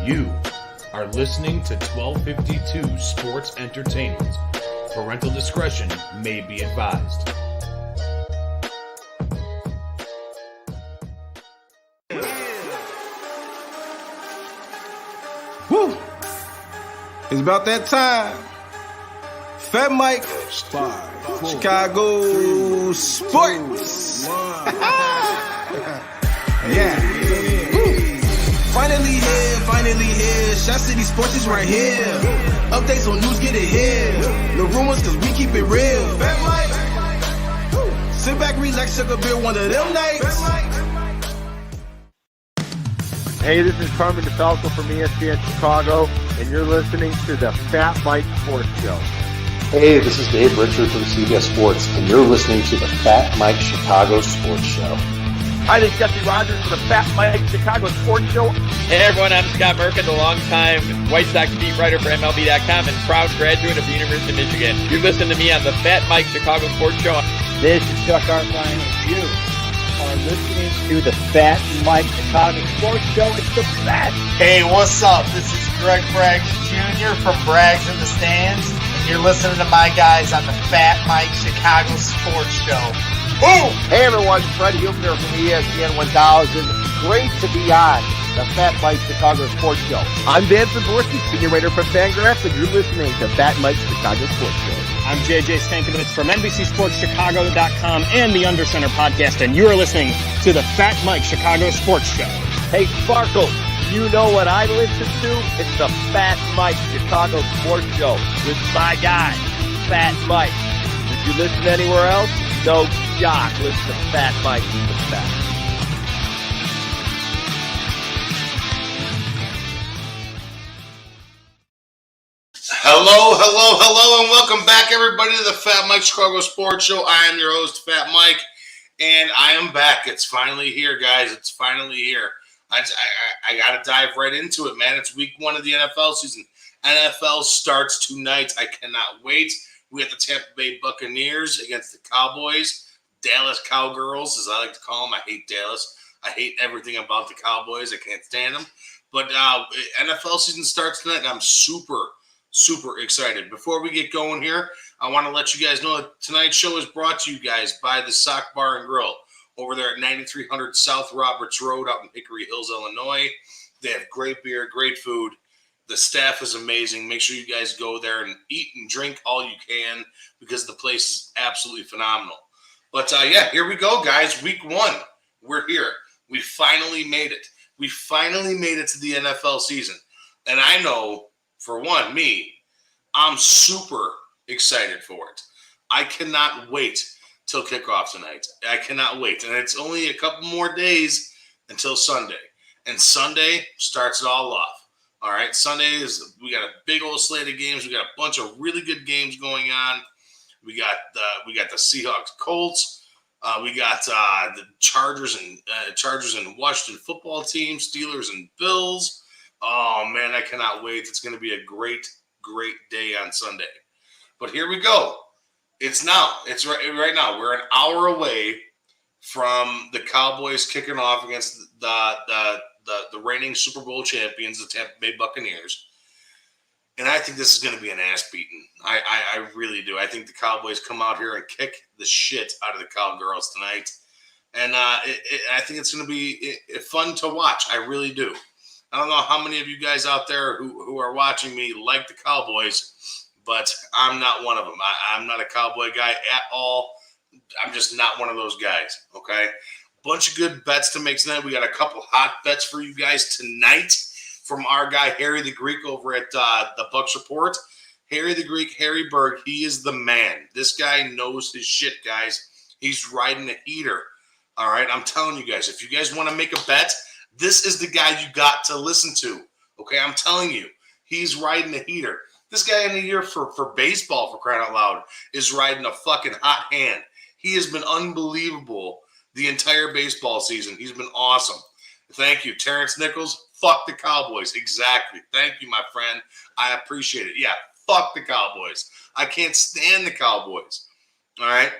You are listening to 1252 Sports Entertainment. Parental discretion may be advised. Woo! It's about that time. FatMike, Chicago Sports. Yeah. Woo. Finally here. Shot City Sports is right here. Updates on news, get it here. No rumors, cause we keep it real. FatMike. Sit back, relax, suck a beer one of them nights. Hey, this is Carmen DeFalco from ESPN Chicago, and you're listening to the FatMike Sports Show. Hey, this is Dave Richard from CBS Sports, and you're listening to the FatMike Chicago Sports Show. Hi, this is Jesse Rogers for the FatMike Chicago Sports Show. Hey everyone, I'm Scott Merkin, the longtime White Sox beat writer for MLB.com and proud graduate of the University of Michigan. You listen to me on the FatMike Chicago Sports Show. This is Chuck Arfine, and you are listening to the FatMike Chicago Sports Show. It's the best. Hey, what's up? This is Greg Braggs Jr. from Braggs in the Stands, and you're listening to my guys on the FatMike Chicago Sports Show. Boom! Hey everyone, Freddie Huebner from ESPN 1000. Great to be on the FatMike Chicago Sports Show. I'm Dan Zaborski, senior writer for Fangraphs, and you're listening to FatMike Chicago Sports Show. I'm JJ Stankovitz from NBCSportsChicago.com and the Undercenter podcast, and you're listening to the FatMike Chicago Sports Show. Hey Sparkle, you know what I listen to? It's the FatMike Chicago Sports Show with my guy, Fat Mike. If you listen anywhere else, no shock. Listen to Fat Mike. He's the best. Hello, and welcome back, everybody, to the FatMike Chicago Sports Show. I am your host, Fat Mike, and I am back. It's finally here, guys. It's finally here. I got to dive right into it, man. It's week one of the NFL season. NFL starts tonight. I cannot wait. We have the Tampa Bay Buccaneers against the Cowboys. Dallas Cowgirls, as I like to call them. I hate Dallas. I hate everything about the Cowboys. I can't stand them. But NFL season starts tonight, and I'm super excited. Before we get going here, I want to let you guys know that tonight's show is brought to you guys by the Sock Bar and Grill over there at 9300 South Roberts Road out in Hickory Hills, Illinois. They have great beer, great food. The staff is amazing. Make sure you guys go there and eat and drink all you can because the place is absolutely phenomenal. But, here we go, guys. Week one, we're here. We finally made it. We finally made it to the NFL season. And I know, for one, I'm super excited for it. I cannot wait till kickoff tonight. I cannot wait. And it's only a couple more days until Sunday. And Sunday starts it all off. All right, Sunday we got a big old slate of games. We got a bunch of really good games going on. We got the Seahawks, Colts. We got the Chargers and Washington football team, Steelers and Bills. Oh man, I cannot wait. It's going to be a great day on Sunday. But here we go. It's now. It's right now. We're an hour away from the Cowboys kicking off against the reigning Super Bowl champions, the Tampa Bay Buccaneers. And I think this is going to be an ass beating. I really do. I think the Cowboys come out here and kick the shit out of the Cowgirls tonight. And I think it's going to be fun to watch. I really do. I don't know how many of you guys out there who are watching me like the Cowboys, but I'm not one of them. I'm not a Cowboy guy at all. I'm just not one of those guys, okay? Bunch of good bets to make tonight. We got a couple hot bets for you guys tonight from our guy, Harry the Greek, over at the Bucks Report. Harry the Greek, Harry Berg, he is the man. This guy knows his shit, guys. He's riding a heater, all right? I'm telling you guys, if you guys want to make a bet, this is the guy you got to listen to, okay? I'm telling you, he's riding a heater. This guy in the year for baseball, for crying out loud, is riding a fucking hot hand. He has been unbelievable the entire baseball season. He's been awesome. Thank you, Terrence Nichols. Fuck the Cowboys. Exactly. Thank you, my friend. I appreciate it. Yeah, fuck the Cowboys. I can't stand the Cowboys. All right?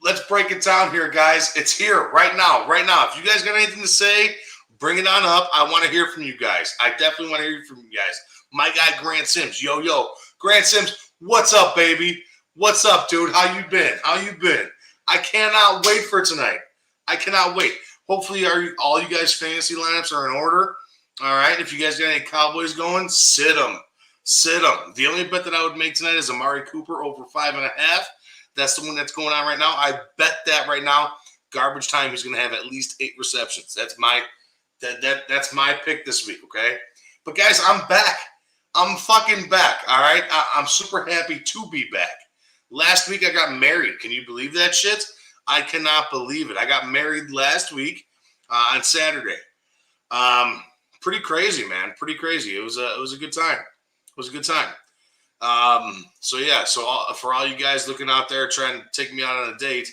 Let's break it down here, guys. It's here right now. Right now. If you guys got anything to say, Bring it on up. I want to hear from you guys. I definitely want to hear from you guys. My guy, Grant Sims. Yo. Grant Sims, what's up, baby? What's up, dude? How you been? I cannot wait for tonight. I cannot wait. Hopefully, all you guys' fantasy lineups are in order. All right. If you guys got any Cowboys going, sit them. The only bet that I would make tonight is Amari Cooper over 5.5. That's the one that's going on right now. I bet that right now, garbage time, he's going to have at least 8 receptions. That's my pick this week, okay? But, guys, I'm back. I'm fucking back, all right? I'm super happy to be back. Last week I got married. Can you believe that shit? I cannot believe it. I got married last week on Saturday. Pretty crazy, man. Pretty crazy. It was a good time. So for all you guys looking out there trying to take me out on a date,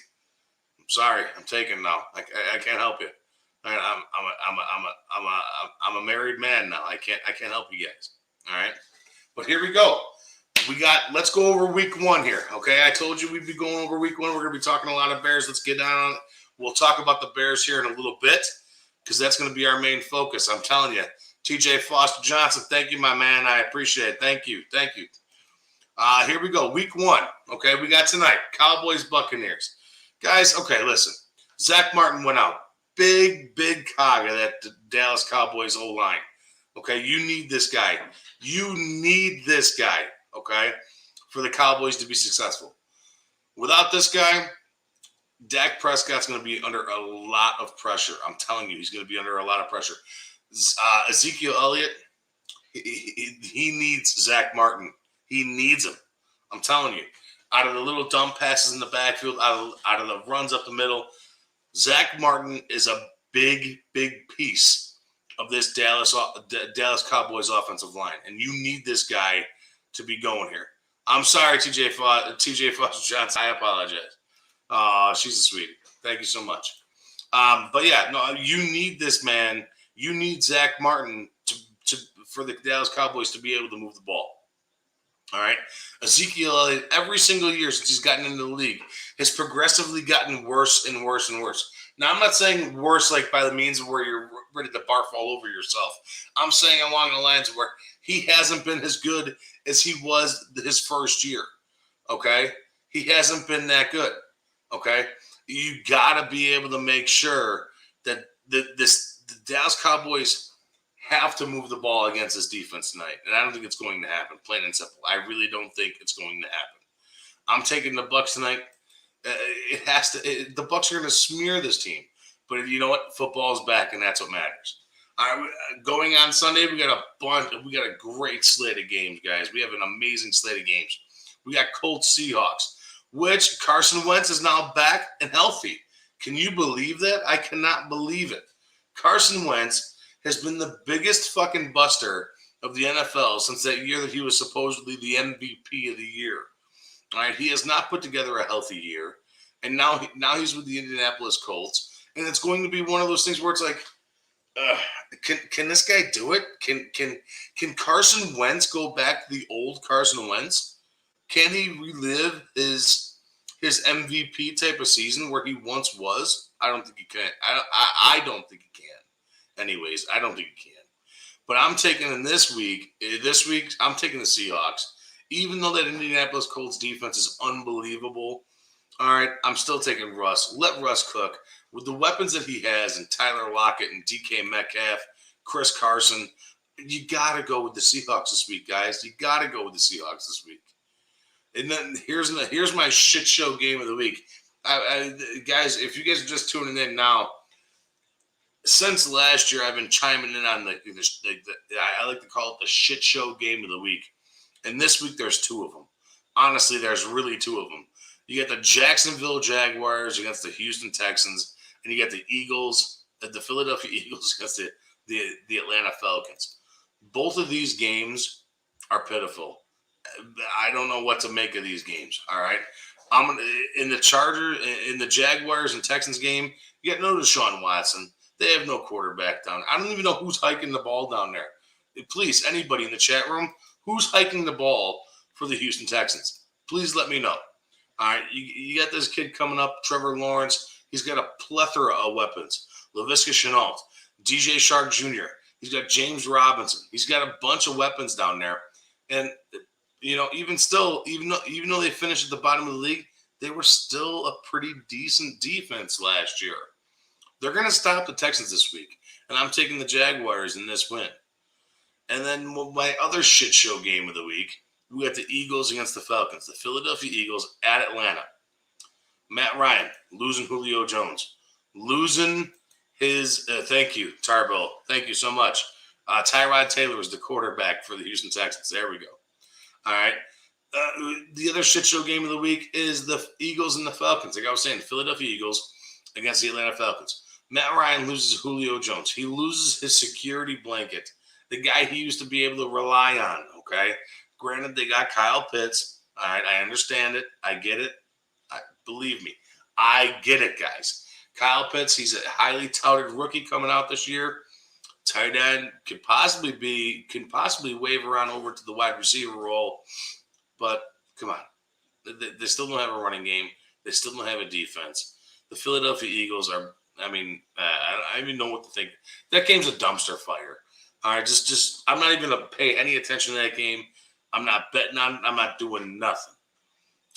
I'm sorry, I'm taken now. I can't help you. I'm a married man now. I can't help you guys. All right, but here we go. Let's go over week 1 here. Okay, I told you we'd be going over week 1. We're gonna be talking a lot of Bears. Let's get down on it. We'll talk about the Bears here in a little bit because that's gonna be our main focus. I'm telling you. TJ Foster Johnson, thank you, my man. I appreciate it. Thank you. Here we go. Week 1. Okay, we got tonight. Cowboys, Buccaneers. Guys, okay, listen. Zach Martin went out. Big cog of that Dallas Cowboys O-line. Okay, you need this guy. Okay, for the Cowboys to be successful. Without this guy, Dak Prescott's going to be under a lot of pressure. I'm telling you, he's going to be under a lot of pressure. Ezekiel Elliott, he needs Zach Martin. He needs him. I'm telling you. Out of the little dump passes in the backfield, out of the runs up the middle, Zach Martin is a big piece of this Dallas Cowboys offensive line, and you need this guy to be going here. I'm sorry, TJ Foster Johnson. I apologize. She's a sweetie. Thank you so much. But yeah, no, you need this man. You need Zach Martin for the Dallas Cowboys to be able to move the ball. All right. Ezekiel Elliott, every single year since he's gotten into the league, has progressively gotten worse and worse and worse. Now, I'm not saying worse like by the means of where you're ready to barf all over yourself. I'm saying along the lines where he hasn't been as good as he was his first year. Okay? He hasn't been that good. Okay? You got to be able to make sure that the Dallas Cowboys have to move the ball against this defense tonight. And I don't think it's going to happen, plain and simple. I really don't think it's going to happen. I'm taking the Bucs tonight. The Bucs are going to smear this team. But you know what? Football's back, and that's what matters. All right, going on Sunday, we got a great slate of games, guys. We have an amazing slate of games. We got Colts Seahawks, which Carson Wentz is now back and healthy. Can you believe that? I cannot believe it. Carson Wentz has been the biggest fucking buster of the NFL since that year that he was supposedly the MVP of the year. All right, he has not put together a healthy year, and now he's with the Indianapolis Colts, and it's going to be one of those things where it's like, can this guy do it? Can Carson Wentz go back to the old Carson Wentz? Can he relive his MVP type of season where he once was? I don't think he can. I don't think he can. Anyways, I don't think he can. But I'm taking this week, I'm taking the Seahawks. Even though that Indianapolis Colts defense is unbelievable, all right, I'm still taking Russ. Let Russ cook. With the weapons that he has and Tyler Lockett and DK Metcalf, Chris Carson, you got to go with the Seahawks this week, guys. You got to go with the Seahawks this week. And then here's my shit show game of the week. Guys, if you guys are just tuning in now, since last year I've been chiming in on the I like to call it the shit show game of the week. And this week there's 2 of them. Honestly, there's really 2 of them. You got the Jacksonville Jaguars against the Houston Texans, and you got the Eagles, the Philadelphia Eagles against the Atlanta Falcons. Both of these games are pitiful. I don't know what to make of these games. All right, in the Jaguars and Texans game, you got no Deshaun Watson. They have no quarterback down. I don't even know who's hiking the ball down there. Please, anybody in the chat room, who's hiking the ball for the Houston Texans? Please let me know. All right, you got this kid coming up, Trevor Lawrence. He's got a plethora of weapons. Laviska Shenault. DJ Shark Jr. He's got James Robinson. He's got a bunch of weapons down there. And, even though they finished at the bottom of the league, they were still a pretty decent defense last year. They're going to stop the Texans this week. And I'm taking the Jaguars in this win. And then my other shit show game of the week, we got the Eagles against the Falcons. The Philadelphia Eagles at Atlanta. Matt Ryan losing Julio Jones. Losing his, thank you, Tarbell. Thank you so much. Tyrod Taylor was the quarterback for the Houston Texans. There we go. All right. The other shit show game of the week is the Eagles and the Falcons. Like I was saying, the Philadelphia Eagles against the Atlanta Falcons. Matt Ryan loses Julio Jones. He loses his security blanket, the guy he used to be able to rely on, okay? Granted, they got Kyle Pitts. All right, I understand it. I get it. Believe me, I get it, guys. Kyle Pitts, he's a highly touted rookie coming out this year. Tight end can possibly waver on over to the wide receiver role, but come on. They still don't have a running game. They still don't have a defense. The Philadelphia Eagles are, I don't even know what to think. That game's a dumpster fire. All right, just I'm not even going to pay any attention to that game. I'm not betting on it. I'm not doing nothing.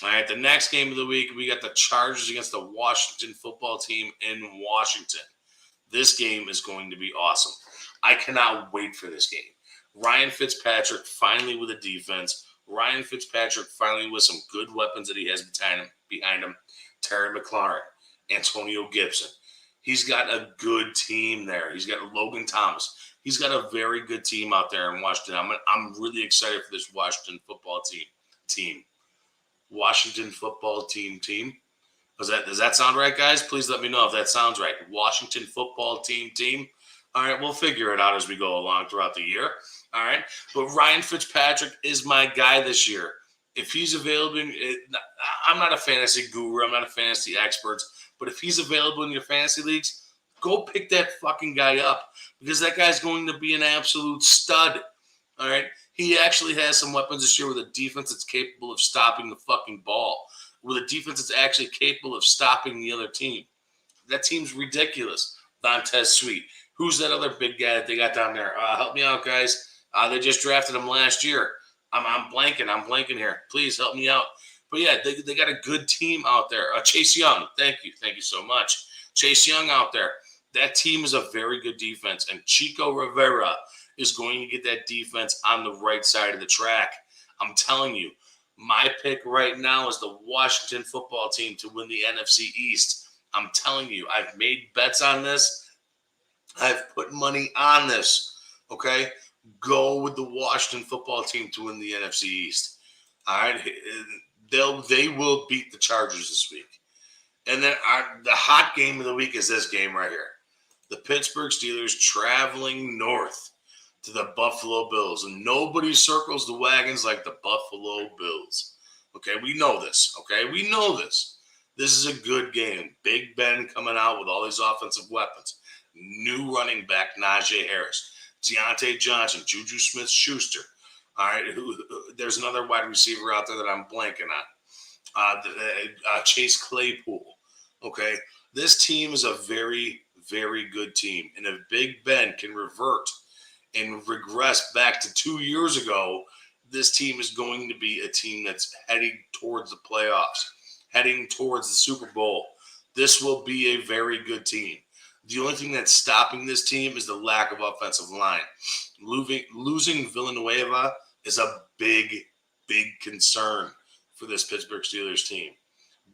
All right, the next game of the week, we got the Chargers against the Washington football team in Washington. This game is going to be awesome. I cannot wait for this game. Ryan Fitzpatrick finally with a defense. Ryan Fitzpatrick finally with some good weapons that he has behind him. Terry McLaurin, Antonio Gibson. He's got a good team there. He's got Logan Thomas. He's got a very good team out there in Washington. I'm really excited for this Washington football team. Washington football team. Does that sound right, guys? Please let me know if that sounds right. Washington football team. All right, we'll figure it out as we go along throughout the year. All right, but Ryan Fitzpatrick is my guy this year. If he's available, I'm not a fantasy guru. I'm not a fantasy expert. But if he's available in your fantasy leagues, go pick that fucking guy up because that guy's going to be an absolute stud. All right. He actually has some weapons this year with a defense that's capable of stopping the fucking ball, with a defense that's actually capable of stopping the other team. That team's ridiculous. Montez Sweet. Who's that other big guy that they got down there? Help me out, guys. They just drafted him last year. I'm blanking here. Please help me out. But yeah, they got a good team out there. Chase Young. Thank you so much. Chase Young out there. That team is a very good defense, and Chico Rivera is going to get that defense on the right side of the track. I'm telling you, my pick right now is the Washington football team to win the NFC East. I'm telling you, I've made bets on this. I've put money on this, okay? Go with the Washington football team to win the NFC East. All right? They will beat the Chargers this week. And then the hot game of the week is this game right here. The Pittsburgh Steelers traveling north to the Buffalo Bills. And nobody circles the wagons like the Buffalo Bills. Okay, we know this. Okay, we know this. This is a good game. Big Ben coming out with all these offensive weapons. New running back, Najee Harris. Deontay Johnson, Juju Smith-Schuster. All right, there's another wide receiver out there that I'm blanking on. Chase Claypool. Okay, this team is a very, very good team. And if Big Ben can revert and regress back to 2 years ago, this team is going to be a team that's heading towards the playoffs, heading towards the Super Bowl. This will be a very good team. The only thing that's stopping this team is the lack of offensive line. Losing Villanueva is a big, big concern for this Pittsburgh Steelers team.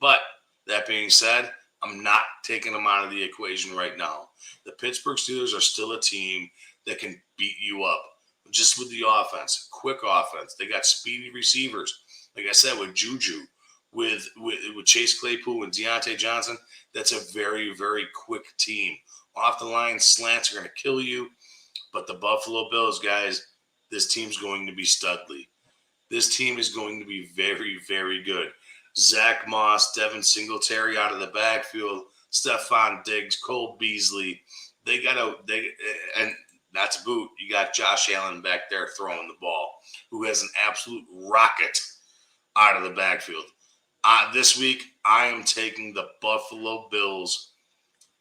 But that being said, I'm not taking them out of the equation right now. The Pittsburgh Steelers are still a team that can beat you up just with the offense, quick offense. They got speedy receivers. Like I said, with Juju, with Chase Claypool and Deontay Johnson, that's a very, very quick team. Off the line, slants are going to kill you. But the Buffalo Bills, guys, this team's going to be studly. This team is going to be very, very good. Zach Moss, Devin Singletary out of the backfield, Stephon Diggs, Cole Beasley. And not to boot, you got Josh Allen back there throwing the ball, who has an absolute rocket out of the backfield. This week, I am taking the Buffalo Bills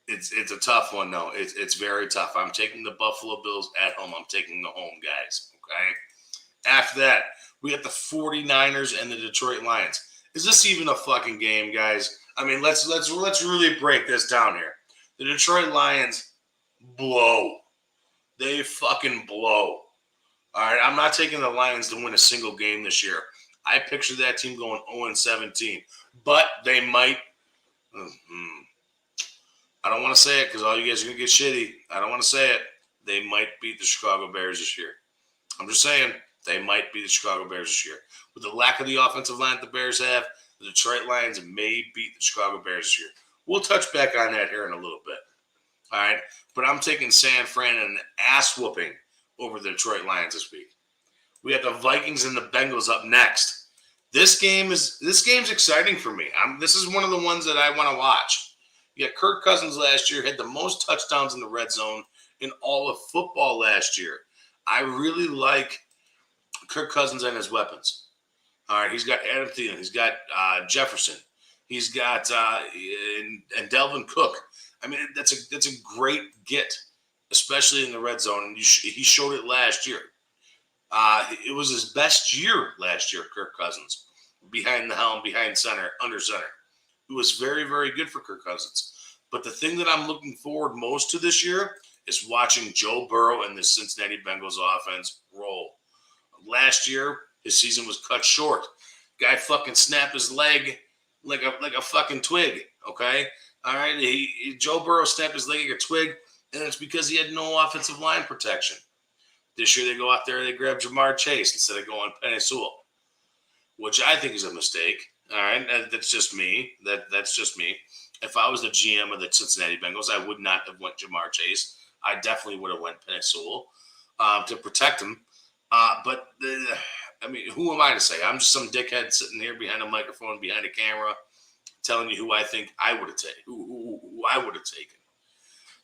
It's a tough one, though. It's very tough. I'm taking the Buffalo Bills at home. I'm taking the home guys, okay? After that, we got the 49ers and the Detroit Lions. Is this even a fucking game, guys? I mean, let's really break this down here. The Detroit Lions blow. They fucking blow. All right, I'm not taking the Lions to win a single game this year. I picture that team going 0-17, but they might. I don't want to say it because all you guys are going to get shitty. I don't want to say it. They might beat the Chicago Bears this year. I'm just saying they might beat the Chicago Bears this year. With the lack of the offensive line that the Bears have, the Detroit Lions may beat the Chicago Bears this year. We'll touch back on that here in a little bit. All right? But I'm taking San Fran and an ass whooping over the Detroit Lions this week. We got the Vikings and the Bengals up next. This game's exciting for me. This is one of the ones that I want to watch. Yeah, Kirk Cousins last year had the most touchdowns in the red zone in all of football last year. I really like Kirk Cousins and his weapons. All right, he's got Adam Thielen. He's got Jefferson. He's got and Delvin Cook. I mean, that's a great get, especially in the red zone. And he showed it last year. It was his best year last year, Kirk Cousins, behind the helm, behind center, under center. It was very, very good for Kirk Cousins. But the thing that I'm looking forward most to this year is watching Joe Burrow and the Cincinnati Bengals offense roll. Last year, his season was cut short. Guy fucking snapped his leg like a fucking twig, okay? All right, Joe Burrow snapped his leg like a twig, and it's because he had no offensive line protection. This year, they go out there and they grab Jamar Chase instead of going Penei Sewell, which I think is a mistake. All right, that's just me. That's just me. If I was the GM of the Cincinnati Bengals, I would not have went Jamar Chase. I definitely would have went Penei Sewell to protect him. I mean, who am I to say? I'm just some dickhead sitting here behind a microphone, behind a camera, telling you who I think I would have taken, who I would have taken.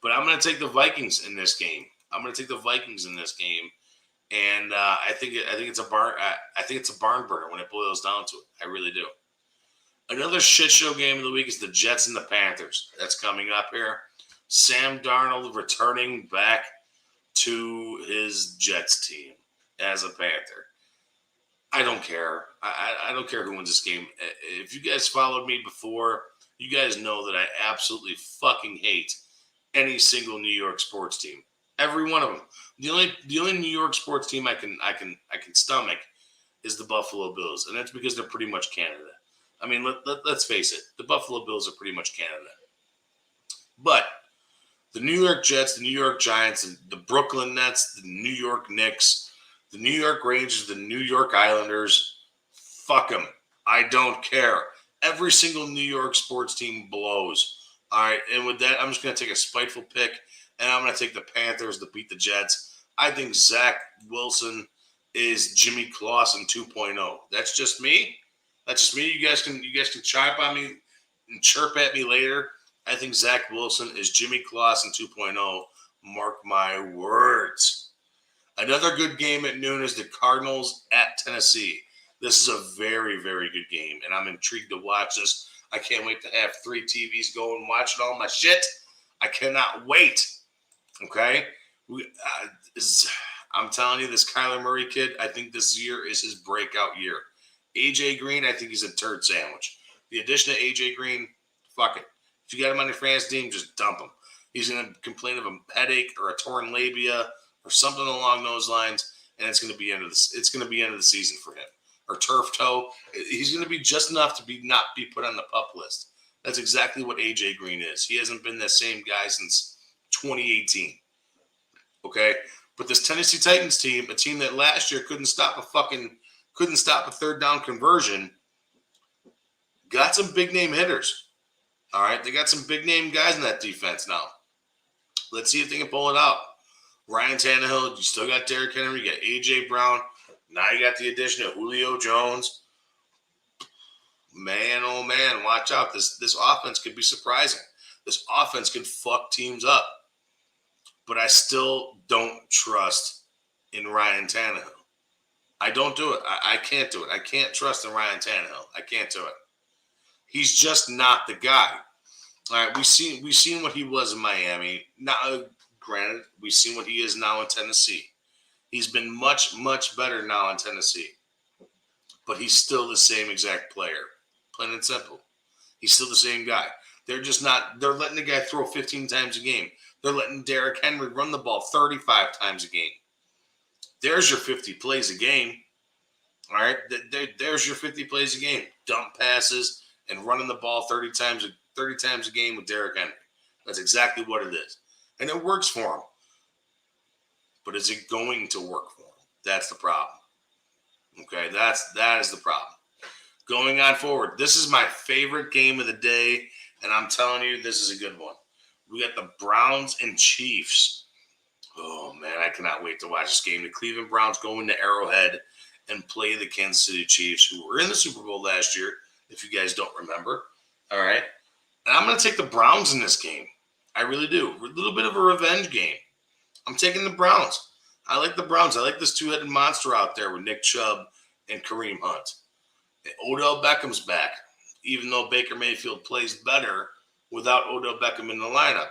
But I'm going to take the Vikings in this game. And I think it's a barn burner when it boils down to it. I really do. Another shit show game of the week is the Jets and the Panthers. That's coming up here. Sam Darnold returning back to his Jets team as a Panther. I don't care. I don't care who wins this game. If you guys followed me before, you guys know that I absolutely fucking hate any single New York sports team. Every one of them. The only New York sports team I can stomach is the Buffalo Bills, and that's because they're pretty much Canada. I mean, let's face it, the Buffalo Bills are pretty much Canada. But the New York Jets, the New York Giants, the Brooklyn Nets, the New York Knicks, the New York Rangers, the New York Islanders, fuck them. I don't care. Every single New York sports team blows. All right, and with that, I'm just going to take a spiteful pick, and I'm going to take the Panthers to beat the Jets. I think Zach Wilson is Jimmy Clausen 2.0. That's just me. You guys can chime on me and chirp at me later. I think Zach Wilson is Jimmy Clausen 2.0. Mark my words. Another good game at noon is the Cardinals at Tennessee. This is a very, very good game, and I'm intrigued to watch this. I can't wait to have 3 TVs go and watch all my shit. I cannot wait. Okay? I'm telling you, this Kyler Murray kid, I think this year is his breakout year. AJ Green, I think he's a turd sandwich. The addition of AJ Green, fuck it. If you got him on your fantasy team, just dump him. He's going to complain of a headache or a torn labia or something along those lines, and it's going to be end of the season for him. Or turf toe. He's going to be just enough to not be put on the PUP list. That's exactly what AJ Green is. He hasn't been that same guy since 2018. Okay? But this Tennessee Titans team, a team that last year couldn't stop a third down conversion, got some big name hitters. All right? They got some big name guys in that defense now. Let's see if they can pull it out. Ryan Tannehill, you still got Derrick Henry, you got A.J. Brown. Now you got the addition of Julio Jones. Man, oh man, watch out. This offense could be surprising. This offense could fuck teams up. But I still don't trust in Ryan Tannehill. I don't do it. I can't do it. I can't trust in Ryan Tannehill. I can't do it. He's just not the guy. All right, we've seen what he was in Miami. Now, granted, we've seen what he is now in Tennessee. He's been much, much better now in Tennessee. But he's still the same exact player. Plain and simple. He's still the same guy. They're just not – they're letting the guy throw 15 times a game. They're letting Derrick Henry run the ball 35 times a game. There's your 50 plays a game. All right? There's your 50 plays a game. Dump passes and running the ball 30 times a game with Derrick Henry. That's exactly what it is. And it works for him. But is it going to work for him? That's the problem. Okay, that is the problem. Going on forward, this is my favorite game of the day, and I'm telling you, this is a good one. We got the Browns and Chiefs. Oh, man, I cannot wait to watch this game. The Cleveland Browns go into Arrowhead and play the Kansas City Chiefs, who were in the Super Bowl last year, if you guys don't remember. All right? And I'm going to take the Browns in this game. I really do. A little bit of a revenge game. I'm taking the Browns. I like the Browns. I like this two-headed monster out there with Nick Chubb and Kareem Hunt. And Odell Beckham's back, even though Baker Mayfield plays better without Odell Beckham in the lineup.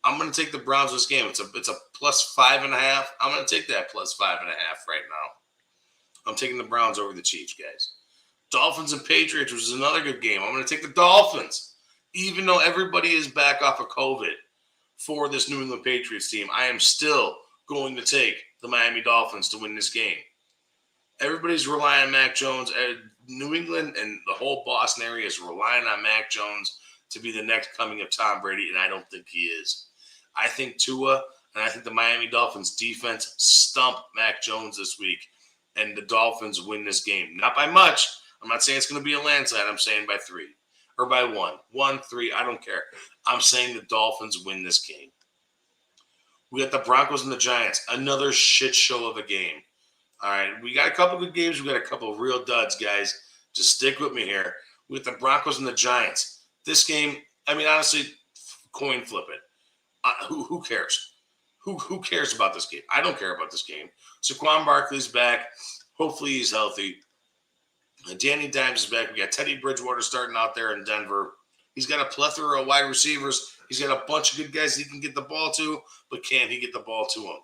I'm going to take the Browns this game. It's a plus 5.5. I'm going to take that plus 5.5 right now. I'm taking the Browns over the Chiefs, guys. Dolphins and Patriots, which is another good game. I'm going to take the Dolphins. Even though everybody is back off of COVID for this New England Patriots team, I am still going to take the Miami Dolphins to win this game. Everybody's relying on Mac Jones. New England and the whole Boston area is relying on Mac Jones to be the next coming of Tom Brady, and I don't think he is. I think Tua and I think the Miami Dolphins defense stump Mac Jones this week, and the Dolphins win this game. Not by much. I'm not saying it's going to be a landslide. I'm saying by 3 or by 1. 1-3, I don't care. I'm saying the Dolphins win this game. We got the Broncos and the Giants. Another shit show of a game. All right, we got a couple good games. We got a couple of real duds, guys. Just stick with me here. We got the Broncos and the Giants. This game, I mean, honestly, coin flip it. Who cares? Who cares about this game? I don't care about this game. Saquon Barkley's back. Hopefully he's healthy. Danny Dimes is back. We got Teddy Bridgewater starting out there in Denver. He's got a plethora of wide receivers. He's got a bunch of good guys he can get the ball to, but can he get the ball to them?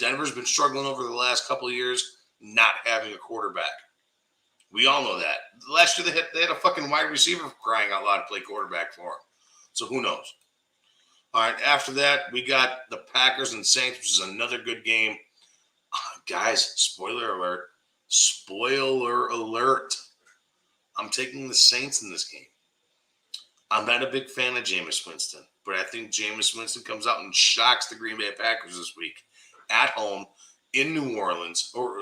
Denver's been struggling over the last couple of years not having a quarterback. We all know that. Last year they had a fucking wide receiver crying out loud to play quarterback for him. So who knows? All right, after that, we got the Packers and Saints, which is another good game. Guys, spoiler alert. Spoiler alert. I'm taking the Saints in this game. I'm not a big fan of Jameis Winston, but I think Jameis Winston comes out and shocks the Green Bay Packers this week at home in New Orleans. Or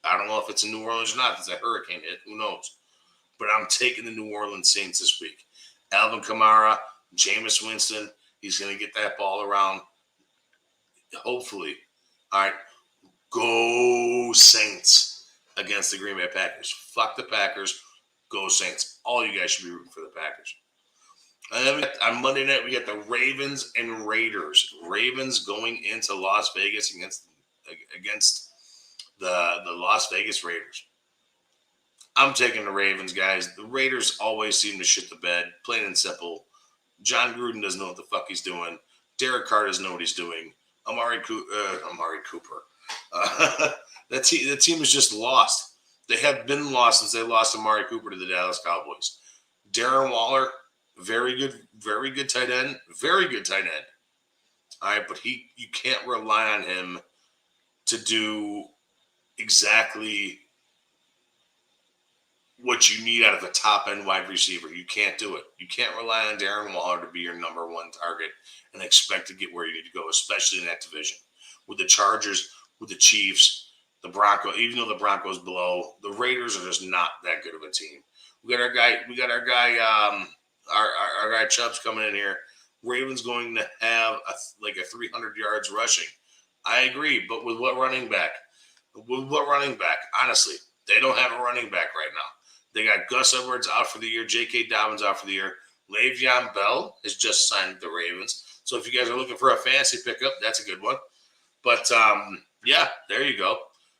I don't know if it's in New Orleans or not. It's a hurricane hit. Who knows? But I'm taking the New Orleans Saints this week. Alvin Kamara, Jameis Winston. He's going to get that ball around. Hopefully. All right. Go Saints against the Green Bay Packers. Fuck the Packers. Go Saints. All you guys should be rooting for the Packers. And then on Monday night, we got the Ravens and Raiders. Ravens going into Las Vegas against the Las Vegas Raiders. I'm taking the Ravens, guys. The Raiders always seem to shit the bed, plain and simple. John Gruden doesn't know what the fuck he's doing. Derek Carr doesn't know what he's doing. Amari Cooper. That team is just lost. They have been lost since they lost Amari Cooper to the Dallas Cowboys. Darren Waller, very good tight end. Very good tight end. All right, but you can't rely on him to do exactly what you need out of a top-end wide receiver. You can't do it. You can't rely on Darren Waller to be your number one target and expect to get where you need to go, especially in that division. With the Chargers, with the Chiefs, the Broncos, even though the Broncos below, the Raiders are just not that good of a team. We got our guy Chubb's coming in here. Ravens going to have a 300 yards rushing. I agree, but with what running back? Honestly, they don't have a running back right now. They got Gus Edwards out for the year. J.K. Dobbins out for the year. Le'Veon Bell has just signed with the Ravens. So if you guys are looking for a fantasy pickup, that's a good one. But, yeah, there you go.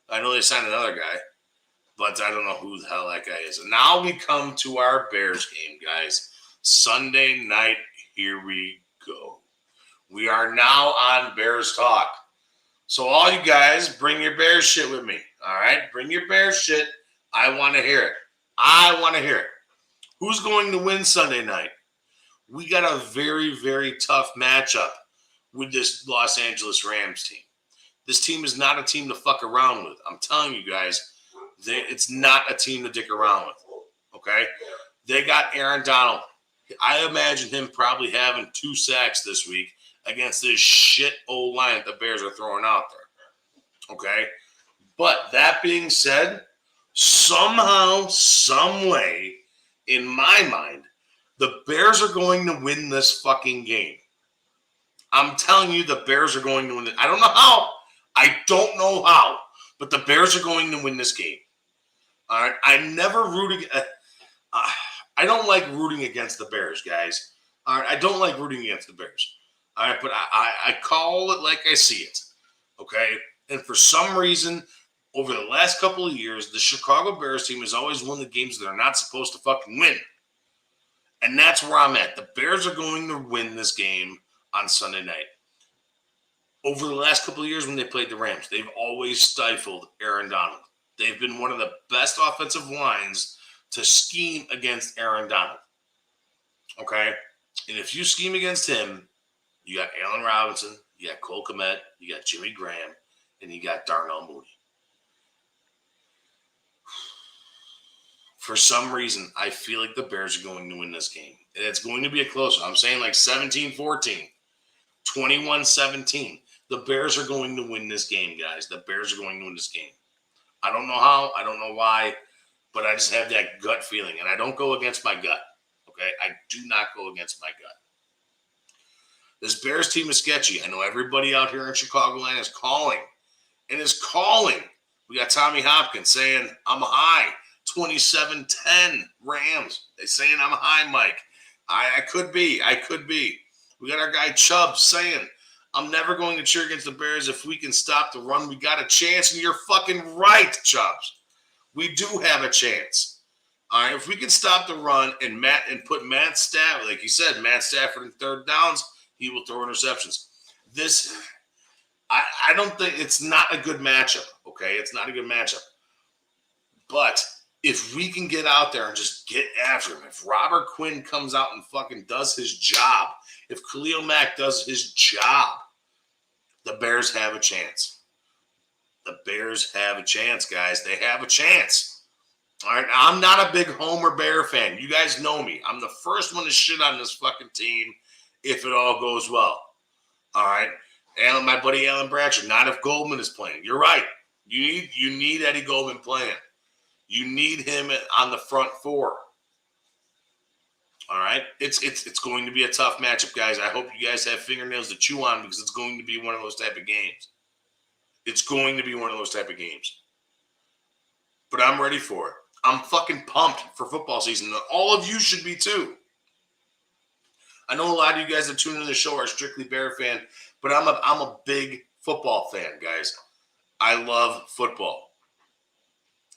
I know they signed another guy, but I don't know who the hell that guy is. And now we come to our Bears game, guys. Sunday night here we go. We are now on Bears Talk. So all you guys, bring your Bears shit with me. All right? Bring your Bears shit. I want to hear it. I want to hear it. Who's going to win Sunday night? We got a very, very tough matchup with this Los Angeles Rams team. This team is not a team to fuck around with. I'm telling you guys, it's not a team to dick around with. Okay? They got Aaron Donald. I imagine him probably having 2 sacks this week against this shit old line that the Bears are throwing out there. Okay? But that being said, somehow, some way, in my mind, the Bears are going to win this fucking game. I'm telling you, the Bears are going to win it. I don't know how. I don't know how. But the Bears are going to win this game. All right? I never root against... I don't like rooting against the Bears, guys. All right? I don't like rooting against the Bears. All right? But I call it like I see it. Okay? And for some reason, over the last couple of years, the Chicago Bears team has always won the games that they're not supposed to fucking win. And that's where I'm at. The Bears are going to win this game on Sunday night. Over the last couple of years when they played the Rams, they've always stifled Aaron Donald. They've been one of the best offensive lines to scheme against Aaron Donald. Okay? And if you scheme against him, you got Allen Robinson, you got Cole Kmet, you got Jimmy Graham, and you got Darnell Mooney. For some reason, I feel like the Bears are going to win this game. And it's going to be a close one. I'm saying like 17-14, 21-17. The Bears are going to win this game, guys. The Bears are going to win this game. I don't know how. I don't know why. But I just have that gut feeling. And I don't go against my gut. Okay? I do not go against my gut. This Bears team is sketchy. I know everybody out here in Chicagoland is calling. And is calling. We got Tommy Hopkins saying, I'm high. 27-10 Rams. They saying I'm high, Mike. I could be. I could be. We got our guy Chubb saying, I'm never going to cheer against the Bears. If we can stop the run, we got a chance. And you're fucking right, Chubbs. We do have a chance. All right, if we can stop the run and put Matt Stafford, like you said, Matt Stafford in third downs, he will throw interceptions. I don't think it's not a good matchup. Okay, it's not a good matchup. But if we can get out there and just get after him, if Robert Quinn comes out and fucking does his job, if Khalil Mack does his job, the Bears have a chance. The Bears have a chance, guys. They have a chance. All right, I'm not a big Homer Bear fan. You guys know me. I'm the first one to shit on this fucking team if it all goes well. All right, and my buddy Alan Bratcher, not if Goldman is playing. You're right. You need Eddie Goldman playing. You need him on the front four. All right? It's going to be a tough matchup, guys. I hope you guys have fingernails to chew on because it's going to be one of those type of games. It's going to be one of those type of games. But I'm ready for it. I'm fucking pumped for football season. All of you should be too. I know a lot of you guys that tune into the show are strictly Bear fan, but I'm a big football fan, guys. I love football.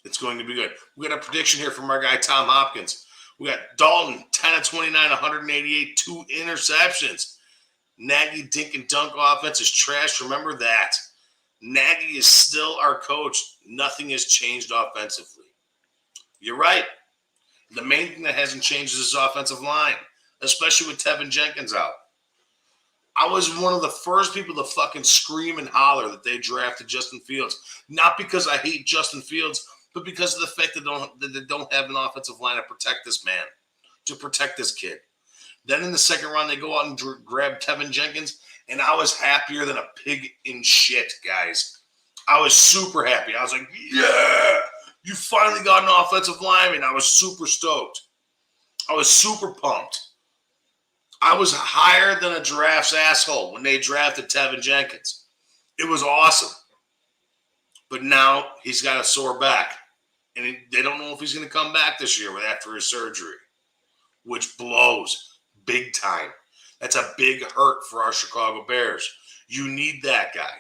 It's going to be good. We got a prediction here from our guy Tom Hopkins. We got Dalton, 10 of 29, 188, 2 interceptions. Nagy dink and dunk offense is trash. Remember that. Nagy is still our coach. Nothing has changed offensively. You're right. The main thing that hasn't changed is his offensive line, especially with Tevin Jenkins out. I was one of the first people to fucking scream and holler that they drafted Justin Fields. Not because I hate Justin Fields, but because of the fact that they don't have an offensive line to protect this man, to protect this kid. Then in the second round, they go out and grab Tevin Jenkins, and I was happier than a pig in shit, guys. I was super happy. I was like, yeah, you finally got an offensive lineman. I was super stoked. I was super pumped. I was higher than a giraffe's asshole when they drafted Tevin Jenkins. It was awesome. But now he's got a sore back. And they don't know if he's going to come back this year after his surgery, which blows big time. That's a big hurt for our Chicago Bears. You need that guy.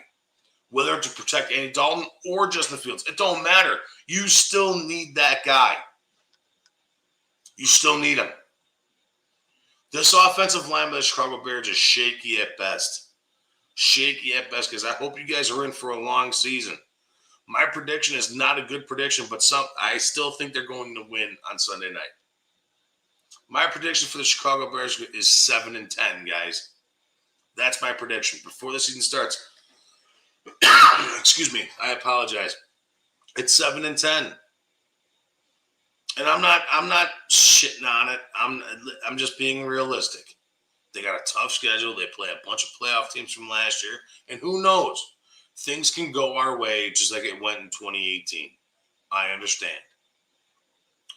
Whether to protect Andy Dalton or Justin Fields, it don't matter. You still need that guy. You still need him. This offensive line by the Chicago Bears is shaky at best. Shaky at best, because I hope you guys are in for a long season. My prediction is not a good prediction, but I still think they're going to win on Sunday night. My prediction for the Chicago Bears is 7-10, guys. That's my prediction. Before the season starts, excuse me, I apologize. It's 7-10. And I'm not shitting on it. I'm just being realistic. They got a tough schedule. They play a bunch of playoff teams from last year. And who knows? Things can go our way just like it went in 2018. I understand.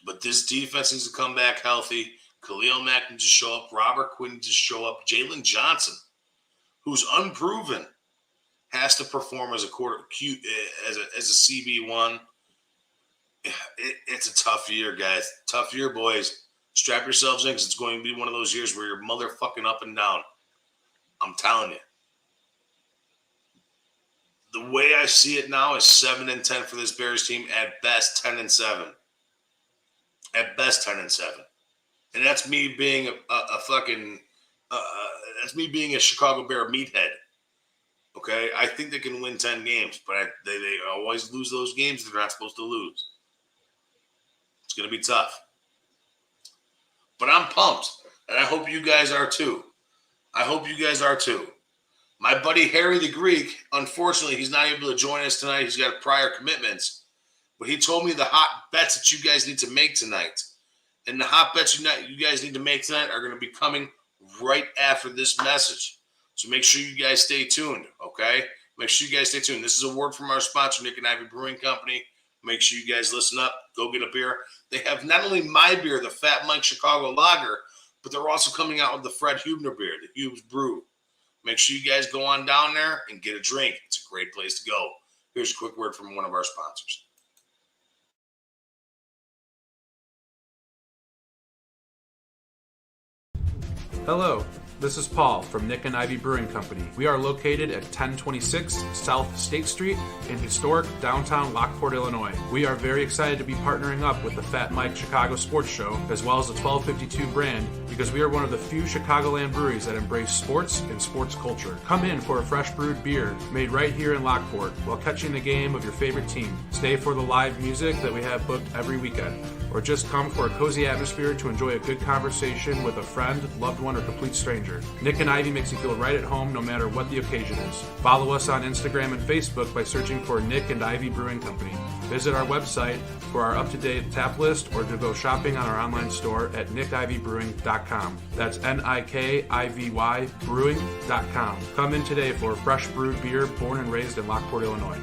But this defense needs to come back healthy. Khalil Mack needs to show up. Robert Quinn needs to show up. Jalen Johnson, who's unproven, has to perform as a CB1. It's a tough year, guys. Tough year, boys. Strap yourselves in because it's going to be one of those years where you're motherfucking up and down. I'm telling you. The way I see it now is 7-10 for this Bears team. At best, 10-7. At best, 10-7. And that's me being that's me being a Chicago Bear meathead. Okay? I think they can win 10 games, but they always lose those games they're not supposed to lose. It's going to be tough. But I'm pumped, and I hope you guys are too. My buddy Harry the Greek, unfortunately, he's not able to join us tonight. He's got prior commitments. But he told me the hot bets that you guys need to make tonight. And the hot bets you guys need to make tonight are going to be coming right after this message. So make sure you guys stay tuned, okay? Make sure you guys stay tuned. This is a word from our sponsor, Nick and Ivy Brewing Company. Make sure you guys listen up. Go get a beer. They have not only my beer, the Fat Mike Chicago Lager, but they're also coming out with the Fred Hubner beer, the Hubes Brew. Make sure you guys go on down there and get a drink. It's a great place to go. Here's a quick word from one of our sponsors. Hello, this is Paul from Nick and Ivy Brewing Company. We are located at 1026 South State Street in historic downtown Lockport, Illinois. We are very excited to be partnering up with the Fat Mike Chicago Sports Show as well as the 1252 brand because we are one of the few Chicagoland breweries that embrace sports and sports culture. Come in for a fresh brewed beer made right here in Lockport while catching the game of your favorite team. Stay for the live music that we have booked every weekend. Or just come for a cozy atmosphere to enjoy a good conversation with a friend, loved one, or complete stranger. Nick and Ivy makes you feel right at home no matter what the occasion is. Follow us on Instagram and Facebook by searching for Nick and Ivy Brewing Company. Visit our website for our up-to-date tap list or to go shopping on our online store at nickivybrewing.com. That's Nikivy brewing.com. Come in today for a fresh brewed beer born and raised in Lockport, Illinois.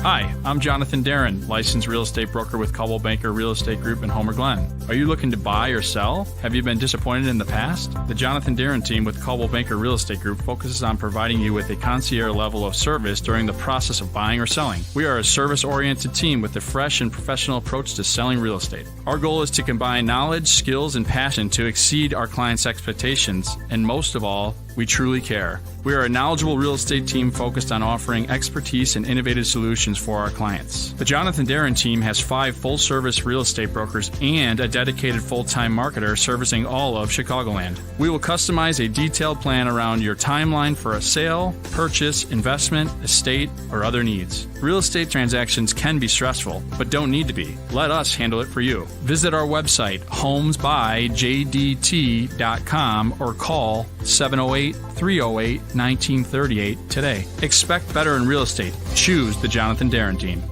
Hi, I'm Jonathan Darin, licensed real estate broker with Coldwell Banker Real Estate Group in Homer Glen. Are you looking to buy or sell? Have you been disappointed in the past? The Jonathan Darin team with Coldwell Banker Real Estate Group focuses on providing you with a concierge level of service during the process of buying or selling. We are a service-oriented team with a fresh and professional approach to selling real estate. Our goal is to combine knowledge, skills, and passion to exceed our clients' expectations, and most of all, we truly care. We are a knowledgeable real estate team focused on offering expertise and innovative solutions for our clients. The Jonathan Darin team has 5 full-service real estate brokers and a dedicated full-time marketer servicing all of Chicagoland. We will customize a detailed plan around your timeline for a sale, purchase, investment, estate, or other needs. Real estate transactions can be stressful, but don't need to be. Let us handle it for you. Visit our website, homesbyjdt.com, or call 708-308-1938 today. Expect better in real estate. Choose the Jonathan Darin team.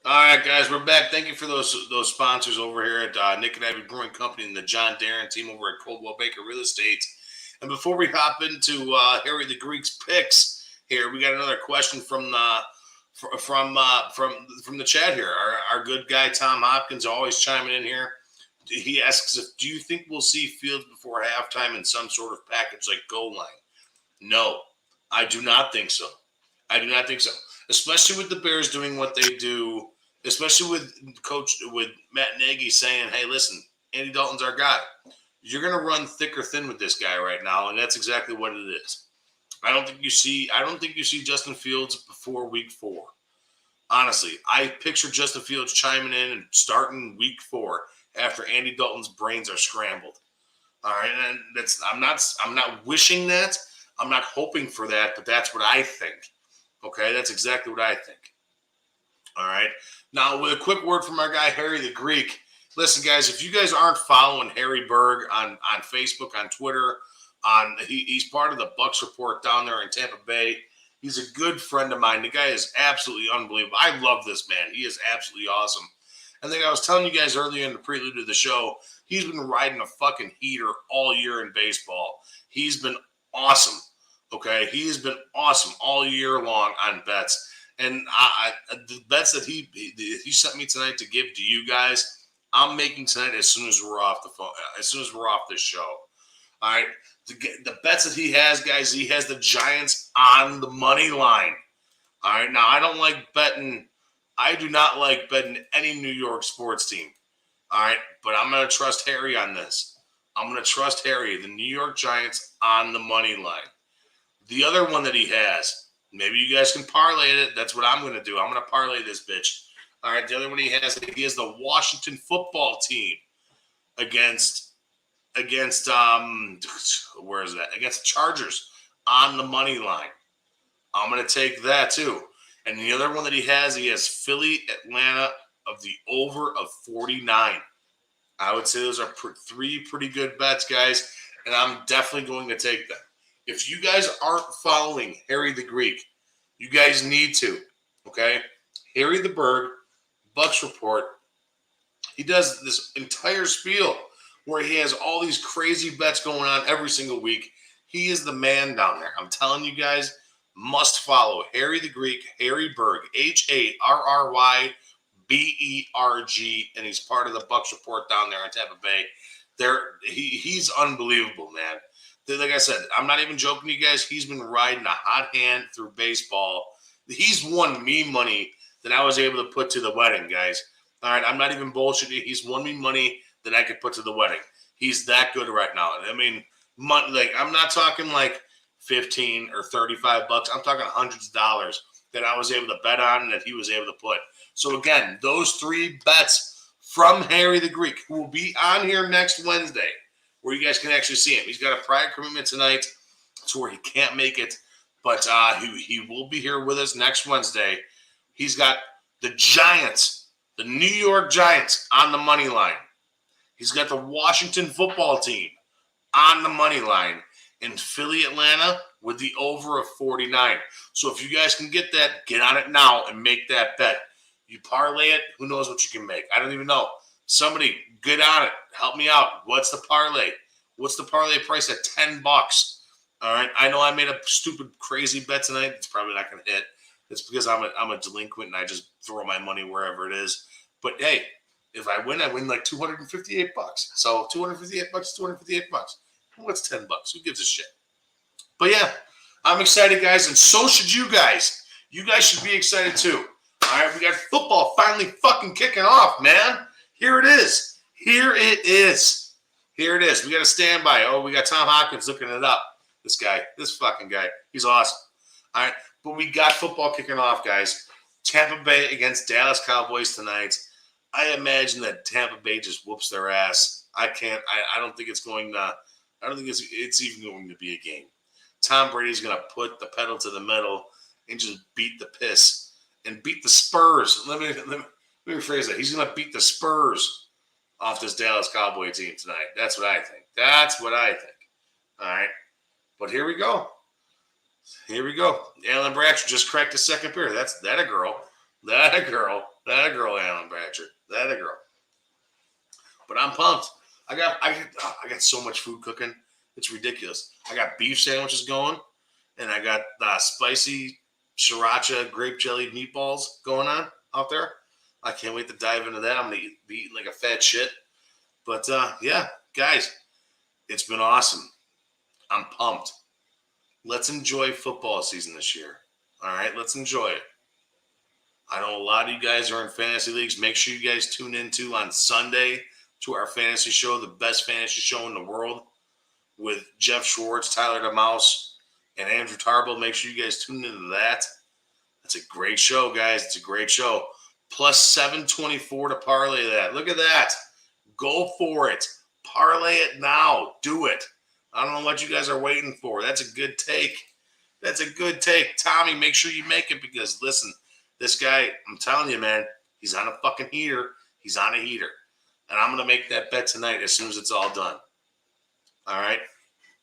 All right, guys, we're back. Thank you for those sponsors over here at Nick and Ivy Brewing Company and the John Darin team over at Coldwell Banker Real Estate. And before we hop into Harry the Greek's picks here, we got another question from the chat here. Our good guy Tom Hopkins always chiming in here. He asks, do you think we'll see Fields before halftime in some sort of package like goal line? No, I do not think so. Especially with the Bears doing what they do, especially with Matt Nagy saying, hey, listen, Andy Dalton's our guy. You're going to run thick or thin with this guy right now, and that's exactly what it is. I don't think you see Justin Fields before week 4. Honestly, I picture Justin Fields chiming in and starting week 4. after Andy Dalton's brains are scrambled. All right, and I'm not wishing that. I'm not hoping for that, but that's what I think. Okay, that's exactly what I think. All right. Now, with a quick word from our guy Harry the Greek. Listen, guys, if you guys aren't following Harry Berg on Facebook, on Twitter, he's part of the Bucks Report down there in Tampa Bay. He's a good friend of mine. The guy is absolutely unbelievable. I love this man. He is absolutely awesome. And then I was telling you guys earlier in the prelude to the show, he's been riding a fucking heater all year in baseball. He's been awesome. Okay, he has been awesome all year long on bets. And the bets that he sent me tonight to give to you guys, I'm making tonight as soon as we're off the phone, as soon as we're off this show. All right, the bets that he has, guys, he has the Giants on the money line. All right, now I don't like betting. I do not like betting any New York sports team. All right, but I'm going to trust Harry on this. I'm going to trust Harry, the New York Giants on the money line. The other one that he has, maybe you guys can parlay it. That's what I'm going to do. I'm going to parlay this bitch. All right, the other one he has the Washington football team against where is that? Against the Chargers on the money line. I'm going to take that too. And the other one that he has Philly, Atlanta of the over of 49. I would say those are three pretty good bets, guys, and I'm definitely going to take them. If you guys aren't following Harry the Greek, you guys need to, okay? Harry the Berg, Bucks Report, he does this entire spiel where he has all these crazy bets going on every single week. He is the man down there. I'm telling you guys, must follow Harry the Greek, Harry Berg, HarryBerg, and he's part of the Bucks Report down there in Tampa Bay. He's unbelievable, man. Like I said, I'm not even joking to you guys. He's been riding a hot hand through baseball. He's won me money that I was able to put to the wedding, guys. All right, I'm not even bullshitting. He's won me money that I could put to the wedding. He's that good right now. I mean, I'm not talking like 15 or 35 bucks. I'm talking hundreds of dollars that I was able to bet on and that he was able to put. So again, those three bets from Harry the Greek, who will be on here next Wednesday, where you guys can actually see him. He's got a prior commitment tonight to where he can't make it, but he will be here with us next Wednesday. He's got the Giants, the New York Giants, on the money line. He's got the Washington football team on the money line, and Philly, Atlanta with the over of 49. So if you guys can get that, get on it now and make that bet. You parlay it, who knows what you can make. I don't even know. Somebody get on it. Help me out. What's the parlay? What's the parlay price at $10? All right. I know I made a stupid, crazy bet tonight. It's probably not going to hit. It's because I'm a delinquent and I just throw my money wherever it is. But hey, if I win like $258. So $258 is $258. What's $10? Who gives a shit? But yeah, I'm excited, guys, and so should you guys. You guys should be excited too. All right, we got football finally fucking kicking off, man. Here it is. Here it is. Here it is. We got to stand by. Oh, we got Tom Hopkins looking it up. This fucking guy. He's awesome. All right, but we got football kicking off, guys. Tampa Bay against Dallas Cowboys tonight. I imagine that Tampa Bay just whoops their ass. I don't think it's going to. I don't think it's even going to be a game. Tom Brady's going to put the pedal to the metal and just beat the piss and beat the Spurs. Let me rephrase that. He's going to beat the Spurs off this Dallas Cowboy team tonight. That's what I think. All right. But here we go. Alan Bratcher just cracked a second pair. That a girl, Alan Bratcher. That a girl. But I'm pumped. I got so much food cooking. It's ridiculous. I got beef sandwiches going, and I got spicy sriracha grape jelly meatballs going on out there. I can't wait to dive into that. I'm going to be eating like a fat shit. But, yeah, guys, it's been awesome. I'm pumped. Let's enjoy football season this year. All right, let's enjoy it. I know a lot of you guys are in fantasy leagues. Make sure you guys tune into on Sunday to our fantasy show, the best fantasy show in the world, with Jeff Schwartz, Tyler DeMouse, and Andrew Tarble. Make sure you guys tune into that. It's a great show, guys. It's a great show. Plus 724 to parlay that. Look at that. Go for it. Parlay it now. Do it. I don't know what you guys are waiting for. That's a good take. That's a good take. Tommy, make sure you make it because, listen, this guy, I'm telling you, man, he's on a fucking heater. He's on a heater. And I'm going to make that bet tonight as soon as it's all done. All right?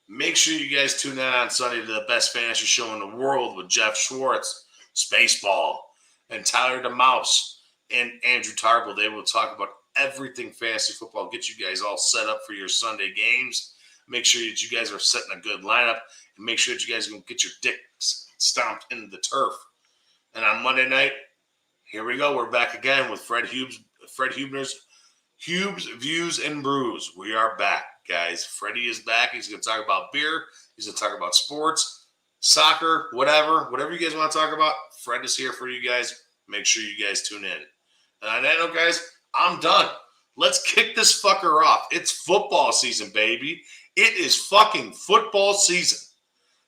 Make sure you guys tune in on Sunday to the best fantasy show in the world with Jeff Schwartz, Spaceball, and Tyler DeMouse, and Andrew Tarble. They will talk about everything fantasy football, get you guys all set up for your Sunday games. Make sure that you guys are setting a good lineup, and make sure that you guys can get your dicks stomped into the turf. And on Monday night, here we go. We're back again with Fred Huebner's Hube's Views and Brews. We are back, guys. Freddie is back. He's going to talk about beer. He's going to talk about sports, soccer, whatever you guys want to talk about. Fred is here for you guys. Make sure you guys tune in. And on that note, guys, I'm done. Let's kick this fucker off. It's football season, baby. It is fucking football season.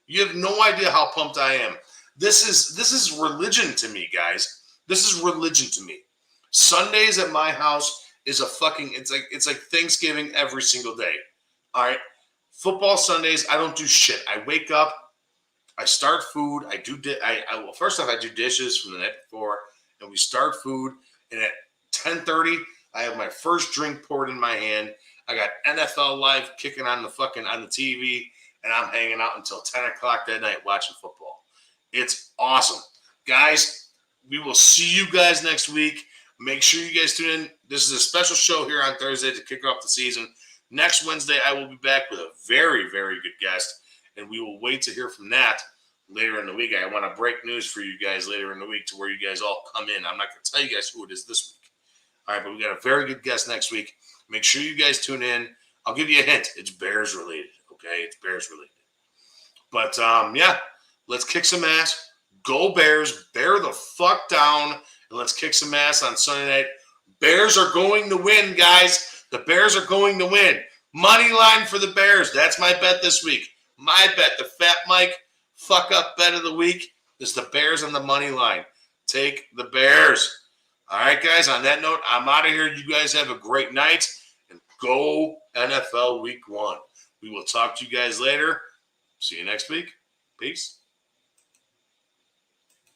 You have no idea how pumped I am. This is religion to me, guys. This is religion to me. Sundays at my house is it's like Thanksgiving every single day. All right. Football Sundays, I don't do shit. I wake up, I start food. Well, first off, I do dishes from the night before, and we start food. And at 10:30, I have my first drink poured in my hand. I got NFL Live kicking on the TV, and I'm hanging out until 10 o'clock that night watching football. It's awesome. Guys, we will see you guys next week. Make sure you guys tune in. This is a special show here on Thursday to kick off the season. Next Wednesday, I will be back with a very, very good guest, and we will wait to hear from that later in the week. I want to break news for you guys later in the week to where you guys all come in. I'm not going to tell you guys who it is this week. All right, but we got a very good guest next week. Make sure you guys tune in. I'll give you a hint. It's Bears related, okay? It's Bears related. But, yeah, let's kick some ass. Go Bears. Bear the fuck down, and let's kick some ass on Sunday night. Bears are going to win, guys. The Bears are going to win. Money line for the Bears. That's my bet this week. My bet, the Fat Mike fuck up bet of the week is the Bears on the money line. Take the Bears. All right, guys, on that note, I'm out of here. You guys have a great night, and go NFL Week 1. We will talk to you guys later. See you next week. Peace.